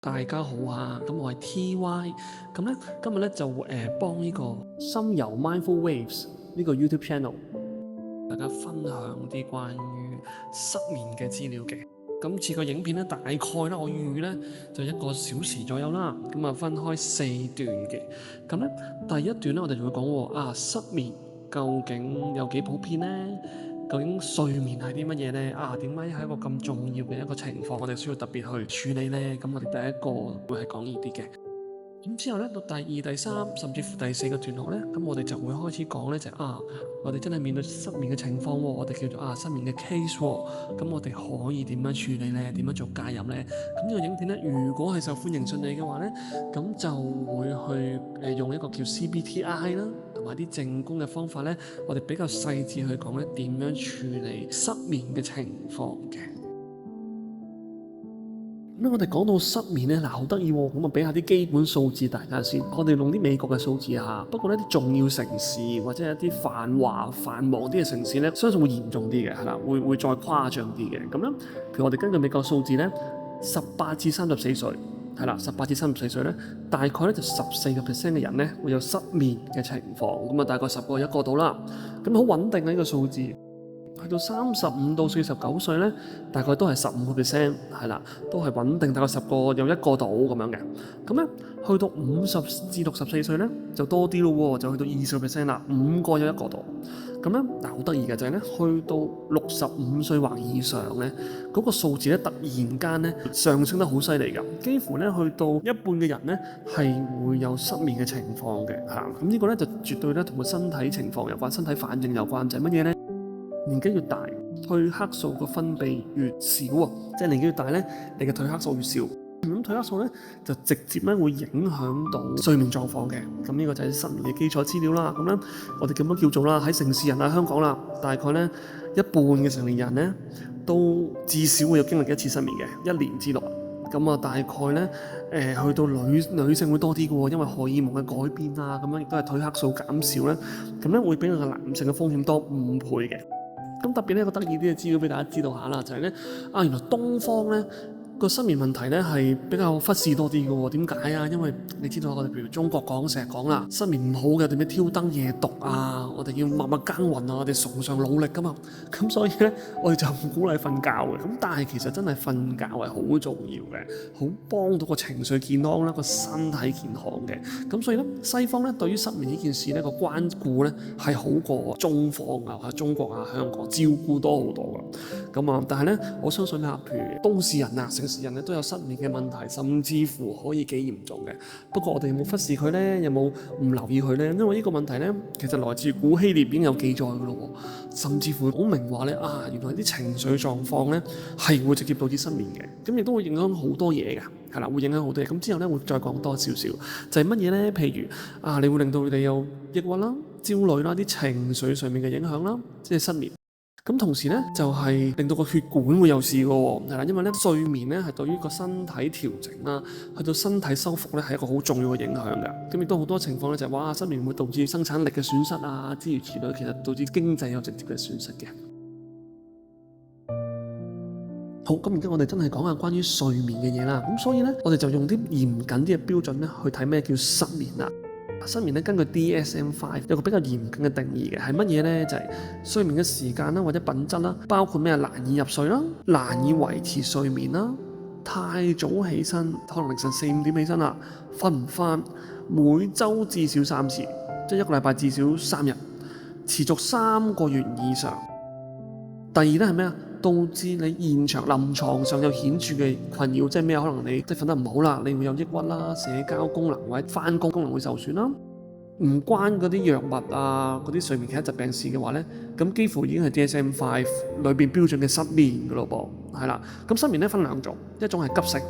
大家好啊，咁我係 TY，咁咧今日咧就幫呢個心遊 Mindful Waves 呢個 YouTube channel，大家分享啲關於失眠嘅資料嘅。今次個影片咧大概咧我預咧就1個小時左右啦，咁啊分開4段嘅。咁咧第一段咧我哋就會講失眠究竟有幾普遍咧？究竟睡眠係啲乜嘢咧？點解係一個咁重要嘅一個情況，我哋需要特別去處理咧？咁我哋第一個會係講呢啲嘅。咁之後咧，到第2、第3，甚至乎第4個段落咧，咁我哋就會開始講咧，我哋真係面對失眠嘅情況喎，我哋叫做失眠嘅 case 喎，咁我哋可以點樣處理咧？點樣做介入咧？咁呢個影片咧，如果係受歡迎順利嘅話咧，咁就會去用一個叫 CBTI 啦，同埋啲靜觀嘅方法咧，我哋比較細緻去講咧點樣處理失眠嘅情況嘅。咁我哋講到失眠咧，好得意喎，咁俾下啲基本數字大家先。我哋用啲美國嘅數字嚇，不過呢啲重要城市或者一啲繁華繁忙啲嘅城市咧，相信會嚴重啲嘅，係啦，會再誇張啲嘅。咁咧，譬如我哋根據美國數字咧，18至34歲，係啦，18至34歲咧，大概咧就14% 嘅人咧會有失眠嘅情況，咁大概10個1個到啦，咁好穩定嘅呢個數字。去到35到49歲咧，大概都係15%，係啦，都係穩定，大概10個有1個到咁樣嘅。咁咧，去到50至64歲咧，就多啲咯喎，就去到20% 啦，5個有1個到。咁咧，好得意嘅就係咧，去到65歲或以上咧，嗰個數字咧突然間咧上升得好犀利㗎，幾乎咧去到一半嘅人咧係會有失眠嘅情況嘅嚇。咁呢個咧就絕對咧同個身體情況有關，身體反應有關，就係乜嘢咧？年紀越大，褪黑素個分泌越少啊！即係年紀越大咧，你嘅褪黑素越少。咁褪黑素咧就直接咧會影響到睡眠狀況嘅。咁呢個就係失眠嘅基礎資料啦。咁咧我哋咁樣叫做啦，喺城市人啊香港啦，大概咧一半嘅成年人咧都至少會有經歷一次失眠嘅，1年之內。咁大概咧去到女性會多啲嘅喎，因為荷爾蒙嘅改變啊，咁樣亦都係褪黑素減少咧，咁咧會比個男性嘅風險多5倍嘅。咁特別呢個得意啲嘅資料俾大家知道下啦，就係咧原來東方咧個失眠問題咧係比較忽視多啲嘅喎。點解啊？因為你知道我哋譬如中國成日講啦，失眠唔好嘅點樣挑燈夜讀啊，我哋要默默耕耘啊，我哋崇尚努力噶嘛。咁所以咧我哋就唔鼓勵瞓覺嘅。咁但係其實真係瞓覺係好重要嘅，好幫到個情緒健康啦，個身體健康嘅。咁所以咧西方咧對於失眠呢件事咧個關顧咧係好過中方啊、中國啊、香港照顧多好多噶。咁但係咧我相信啦，譬如都市人啊、城市人咧都有失眠嘅問題，甚至乎可以幾嚴重嘅。不過我哋有冇忽視佢咧？有冇唔留意佢咧？因為呢個問題咧，其實來自古希臘已經有記載㗎咯喎，甚至乎講明話咧原來啲情緒狀況咧係會直接導致失眠嘅，咁亦都會影響好多嘢㗎，係啦，會影響好多嘢。咁之後咧會再講多少少，就係乜嘢咧？譬如你會令到你有抑鬱啦、焦慮啦、啲情緒上面嘅影響啦，即係失眠。咁同時咧就係令到個血管會有事嘅喎，係啦，因為咧睡眠咧係對於個身體調整啦，去到身體修復咧係一個好重要嘅影響㗎。咁亦都好多情況咧就係失眠會導致生產力嘅損失啊，諸如此類，其實導致經濟有直接嘅損失嘅。好，咁而家我哋真係講下關於睡眠嘅嘢啦。咁所以咧我哋就用啲嚴謹啲嘅標準咧去睇咩叫失眠啦。失眠咧根據 DSM-5 有個比較嚴謹嘅定義嘅，係乜嘢咧？就係睡眠嘅時間啦，或者品質啦，包括咩難以入睡啦，難以維持睡眠啦，太早起身，可能凌晨4、5點起身啦，瞓唔翻，每週至少3次，即係1個禮拜至少3日，持續3個月以上。第二咧係咩啊？導致你現場臨床上有顯著嘅困擾，即係咩？可能你即係瞓得唔好啦，你會有抑鬱啦、社交功能或者返工功能會受損啦。唔關嗰啲藥物啊、嗰啲睡眠其他疾病事嘅話咧，咁幾乎已經係 DSM-5 裏邊標準嘅失眠㗎咯噃，係啦。咁失眠咧分2種，一種係急性，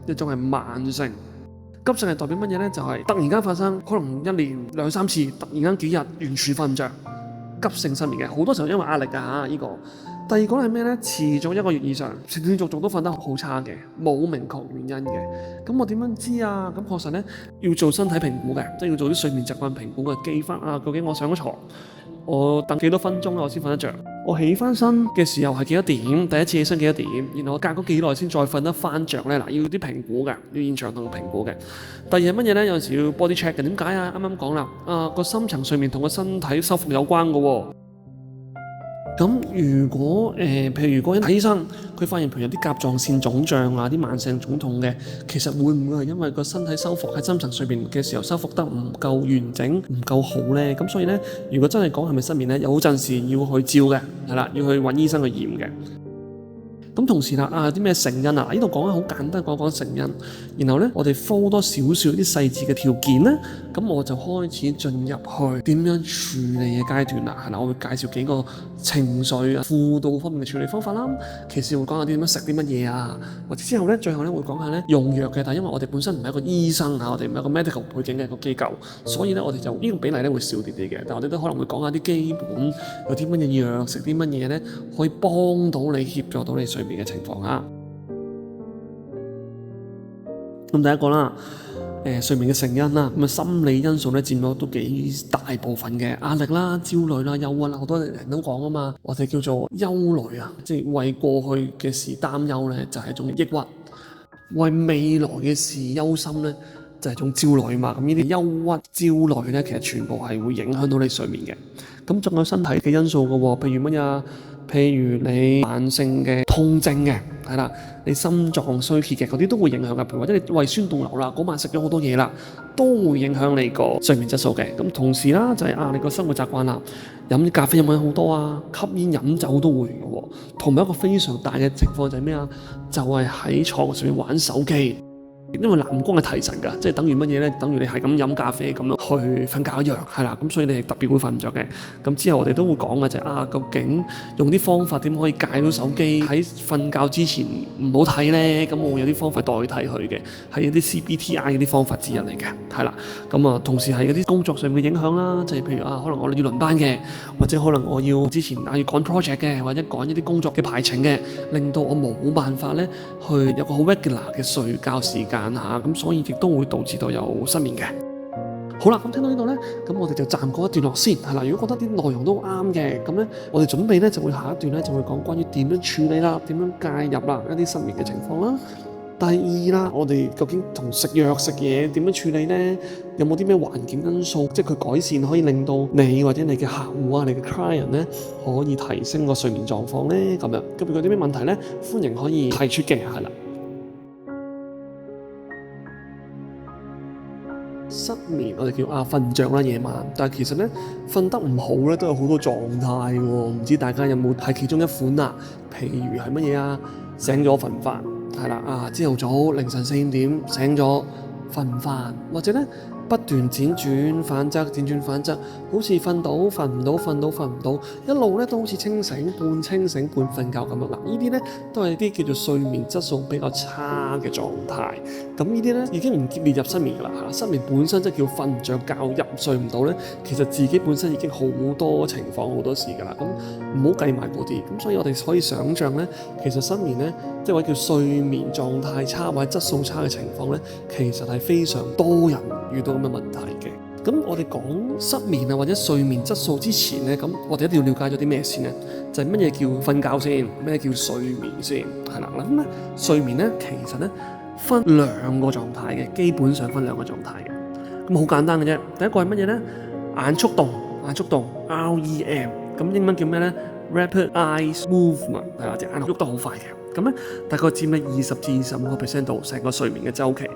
一種係慢性。急性係代表乜嘢咧？就係突然間發生，可能1年2、3次，突然間幾日完全瞓唔着，急性失眠嘅，好多時候因為壓力㗎嚇呢個。第二個係咩咧？持續1個月以上，斷斷續續都瞓得好差嘅，冇明確原因嘅。咁我點樣知啊？咁確實咧要做身體評估嘅，即係要做啲睡眠習慣評估嘅，記翻究竟我上咗床，我等幾多分鐘我先瞓得着？我起翻身嘅時候係幾多點？第一次起身幾多點？然後我隔咗幾耐先再瞓得翻着呢？嗱，要啲評估嘅，要現場同評估嘅。第二係乜嘢呢？有陣時要 body check 嘅。點解啊？啱啱講啦，個深層睡眠同個身體修復有關嘅喎。咁如果譬如嗰人睇醫生，佢發現譬如有啲甲狀腺腫脹啊、啲慢性腫痛嘅，其實會唔會係因為個身體修復喺深層睡眠嘅時候修復得唔夠完整、唔夠好呢？咁所以呢，如果真係講係咪失眠呢，有陣時要去照嘅，係啦，要去揾醫生去驗嘅。咁同時啦，啲咩成因啊？呢度講得好簡單，講成因。然後呢，我哋 follow 多少少啲細緻嘅條件呢，咁我就開始進入去點樣處理嘅階段啦。係啦，我會介紹幾個情緒輔導方面嘅處理方法啦。其次會講下啲點樣食啲乜嘢啊，或者之後呢，最後呢會講下呢用藥嘅。但係因為我哋本身唔係一個醫生啊，我哋唔係一個 medical 背景嘅一個機構，所以呢，我哋就呢個比例呢會少啲啲嘅。但我哋都可能會講下啲基本有啲乜嘢藥，食啲乜嘢呢，可以幫到你協助到你睡眠嘅情況啊。咁第一個啦，睡眠嘅成因啦，咁心理因素咧佔咗都幾大部分嘅，壓力啦、焦慮啦、憂鬱啦，好多人都講啊嘛，我哋叫做憂慮啊，即係為過去嘅事擔憂咧，就係一種抑鬱；為未來嘅事憂心咧，就係一種焦慮嘛。咁呢啲憂鬱、焦慮咧，其實全部係會影響到你睡眠嘅。咁仲有身體嘅因素嘅喎，譬如乜嘢？譬如你慢性嘅痛症嘅，係啦，你心臟衰竭嘅嗰啲都會影響嘅，譬如或者你胃酸倒流啦，嗰晚食咗好多嘢啦，都會影響你個睡眠質素嘅。咁同時啦，就係你個生活習慣啦，飲咖啡飲好多啊，吸煙飲酒都會嘅喎。同埋一個非常大嘅情況就係咩啊？就係喺床上面玩手機。因為藍光係提神㗎，即係等於乜嘢咧？等於你係咁飲咖啡咁樣去瞓覺一樣，係啦。咁所以你係特別會瞓唔着嘅。咁之後我哋都會講嘅就係究竟用啲方法點可以戒到手機喺瞓覺之前唔好睇咧？咁我會有啲方法代替佢嘅，係一啲 CBTI 嗰啲方法之一嚟嘅，係啦。咁同時係嗰啲工作上面嘅影響啦，就係譬如可能我要輪班嘅，或者可能我要之前要趕 project 嘅，或者趕一啲工作嘅排程嘅，令到我冇辦法咧去有個好 regular 嘅睡覺時間。咁所以亦都會導致到有失眠嘅。好啦，咁聽到呢度呢，咁我哋就暫告一段落先，係啦。如果覺得啲內容都啱嘅，咁呢我哋準備呢就會下一段呢就會講關於點樣處理啦，點樣介入啦一啲失眠嘅情況啦。第二啦，我哋究竟同食藥食嘢點樣處理呢？有冇啲咩環境因素，即係佢改善可以令到你或者你嘅客戶啊、你嘅 client 呢可以提升個睡眠狀況呢？咁樣咁如果有啲咩問題呢，歡迎可以提出嘅，係啦。失眠我哋叫瞓唔着啦夜晚，但係其實咧瞓得唔好咧都有好多狀態喎，唔知大家有冇係其中一款啊？譬如係乜嘢啊？醒咗瞓唔返，係啦朝頭早凌晨4、5點醒咗瞓唔返，或者咧不斷輾轉反側，輾轉反側，好似瞓到瞓唔到，瞓到瞓唔到，一路咧都好似清醒半瞓覺咁樣啦。呢啲咧都係啲叫做睡眠質素比較差嘅狀態。咁呢啲咧已經唔列入失眠㗎啦。失眠本身即係叫瞓唔着覺、入睡唔到咧，其實自己本身已經好多情況好多事㗎啦。咁唔好計埋嗰啲。咁所以我哋可以想像咧，其實失眠咧，即係話叫睡眠狀態差或者質素差嘅情況咧，其實係非常多人遇到咁嘅問題嘅。咁我哋講失眠啊或者睡眠質素之前咧，咁我哋一定要了解咗啲咩先咧？就係乜嘢叫瞓覺先，咩叫睡眠先？係啦，咁咧睡眠咧其實咧分兩個狀態嘅，基本上分兩個狀態嘅。咁好簡單嘅啫。第一個係乜嘢咧？眼速動 REM， 咁英文叫咩咧 ？Rapid Eye Movement， 係啦，隻眼喐得好快嘅。咁咧大概佔你20至25% 度成個睡眠嘅週期。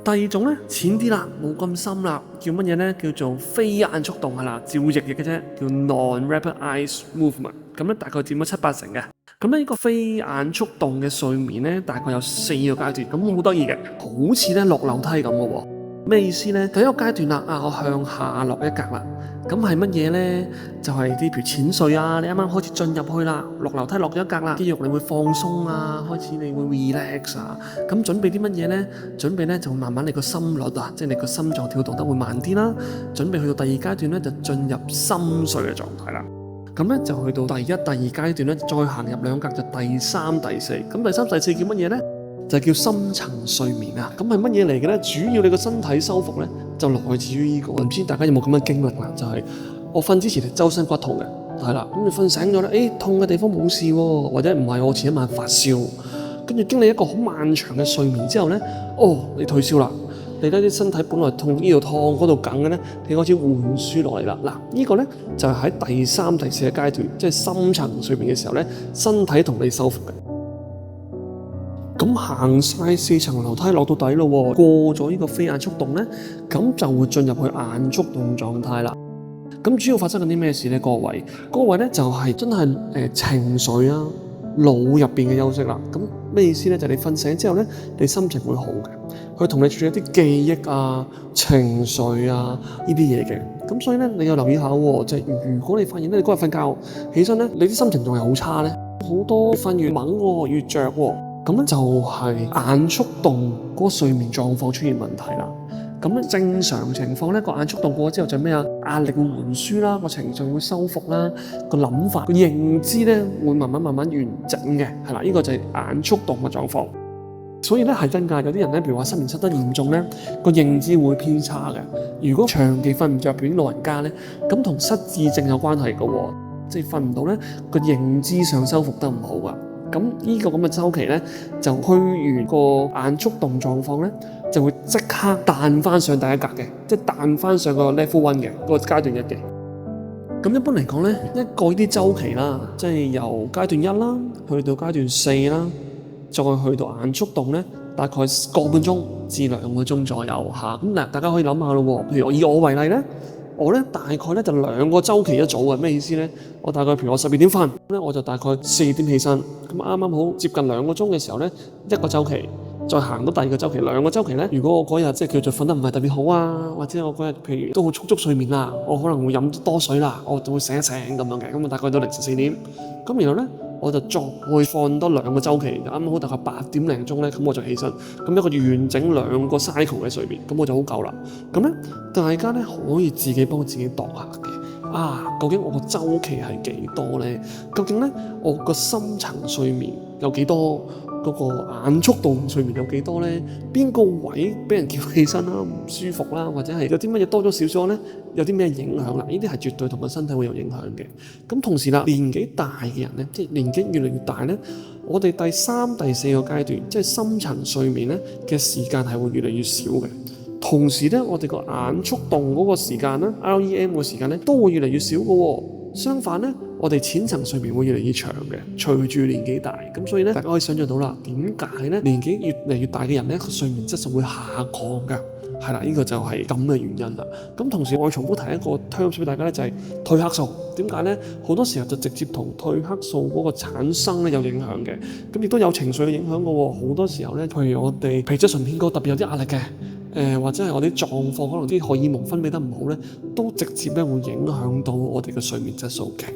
第二種咧淺啲啦，冇咁深啦，叫乜嘢咧？叫做非眼速動，係啦，照譯嘅啫，叫 Non-Rapid Eye Movement。咁咧大概佔咗7-8成嘅。咁咧呢個非眼速動嘅睡眠咧，大概有4個階段，咁好得意嘅，好似咧落樓梯咁嘅喎。咩意思咧？第一個階段啦，我向下落一格啦。咁係乜嘢咧？就係啲譬如淺睡啊，你啱啱開始進入去啦，落樓梯落咗一格啦，肌肉你會放鬆啊，開始你會 relax 啊。咁準備啲乜嘢咧？準備咧就慢慢你個心率啊，即係你個心臟跳動得會慢啲啦。準備去到第二階段咧，就進入深睡嘅狀態啦。咁咧就去到第一、第二階段咧，再行入2格就第3、第4。咁第3、第4叫乜嘢咧？就叫深層睡眠啊！咁係乜嘢嚟嘅咧？主要你個身體修復咧，就來自於呢個。唔知大家有冇咁嘅經歷啦？就係我瞓之前係周身骨痛嘅，係啦，咁你瞓醒咗咧，痛嘅地方冇事喎，或者唔係我前一晚發燒，跟住經歷一個好漫長嘅睡眠之後咧，你退燒啦。你睇啲身體本來痛呢度痛嗰度緊嘅咧，你開始緩舒落嚟啦。嗱，呢個咧就係喺第3、第4個階段，即係深層睡眠嘅時候咧，身體同你修復嘅。咁行晒4層樓梯落到底咯，過咗呢個非眼速動咧，咁就會進入去眼速動狀態啦。咁主要發生緊啲咩事咧？嗰個位咧就係真係情緒啊、腦入邊嘅休息啦。咁咩意思咧？就係你瞓醒之後咧，你心情會好嘅，佢同你處理一啲記憶啊、情緒啊呢啲嘢嘅。咁所以咧，你要留意下喎，就係如果你發現咧，你嗰日瞓覺起身咧，你啲心情仲係好差咧，好多瞓越猛喎，越着喎，咁咧就係眼速動嗰個睡眠狀況出現問題啦。咁咧正常情況咧，個眼速動過咗之後就咩啊？壓力會緩舒啦，個情緒會修復啦，個諗法、個認知咧會慢慢完整嘅，係啦，呢個就係眼速動嘅狀況。所以咧係真㗎，有啲人咧，譬如話失眠失得嚴重咧，個認知會偏差嘅。如果長期瞓唔着，譬如老人家咧，咁同失智症有關係嘅喎，即係瞓唔到咧，個認知上修復得唔好㗎。咁呢個咁嘅週期咧，就去完個眼速動狀況咧，就會即刻彈翻上第一格嘅，即係彈翻上個 level 1嘅個階段1嘅。咁一般嚟講咧，一個呢啲週期啦，即係由階段1啦，去到階段4啦，再去到眼速動咧，大概個半鐘至2個鐘左右嚇。咁嗱，大家可以諗下咯喎，譬如以我為例咧。我咧大概咧就2個週期一組嘅，咩意思咧？我大概譬如我12點瞓咧，我就大概4點起身，咁啱啱好接近2個鐘嘅時候咧，一個週期，再行到第2個週期，2個週期咧，如果我嗰日即係叫做瞓得唔係特別好啊，或者我嗰日譬如都好充足睡眠啦，我可能會飲多水啦，我就會醒一醒咁樣嘅，咁我大概到凌晨4點，咁然後咧我就再放多2個週期，就啱啱好大概8點零鐘咧，咁我就起身，咁一個完整2個 cycle 嘅睡眠，咁我就好夠啦。咁咧大家咧可以自己幫自己度下嘅，究竟我個週期係幾多咧？究竟咧我個深層睡眠有幾多？嗰個眼速動睡眠有幾多咧？邊個位俾人叫起身啦，唔舒服啦，或者係有啲乜嘢多咗少少咧？有啲咩影響啦？呢啲係絕對同個身體會有影響嘅。咁同時啦，年紀大嘅人咧，即係年紀越嚟越大咧，我哋第3、第4個階段，即係深層睡眠咧嘅時間係會越嚟越少嘅。同時咧，我哋個眼速動嗰個時間啦 ，REM 個時間咧都會越嚟越少嘅喎。相反咧，我哋淺層睡眠會越嚟越長嘅，隨住年紀大，咁所以咧，大家可以想象到啦，點解咧年紀越嚟越大嘅人咧，個睡眠質素會下降㗎？係啦，呢個就係咁嘅原因啦。咁同時我重複提一個 terms 俾大家咧，就係褪黑素。點解咧？好多時候就直接同褪黑素嗰個產生咧有影響嘅，咁亦都有情緒嘅影響嘅喎。好多時候咧，譬如我哋皮質醇偏高，特別有啲壓力嘅。或者係我啲狀況，可能啲荷爾蒙分泌得唔好咧，都直接咧會影響到我哋嘅睡眠質素嘅。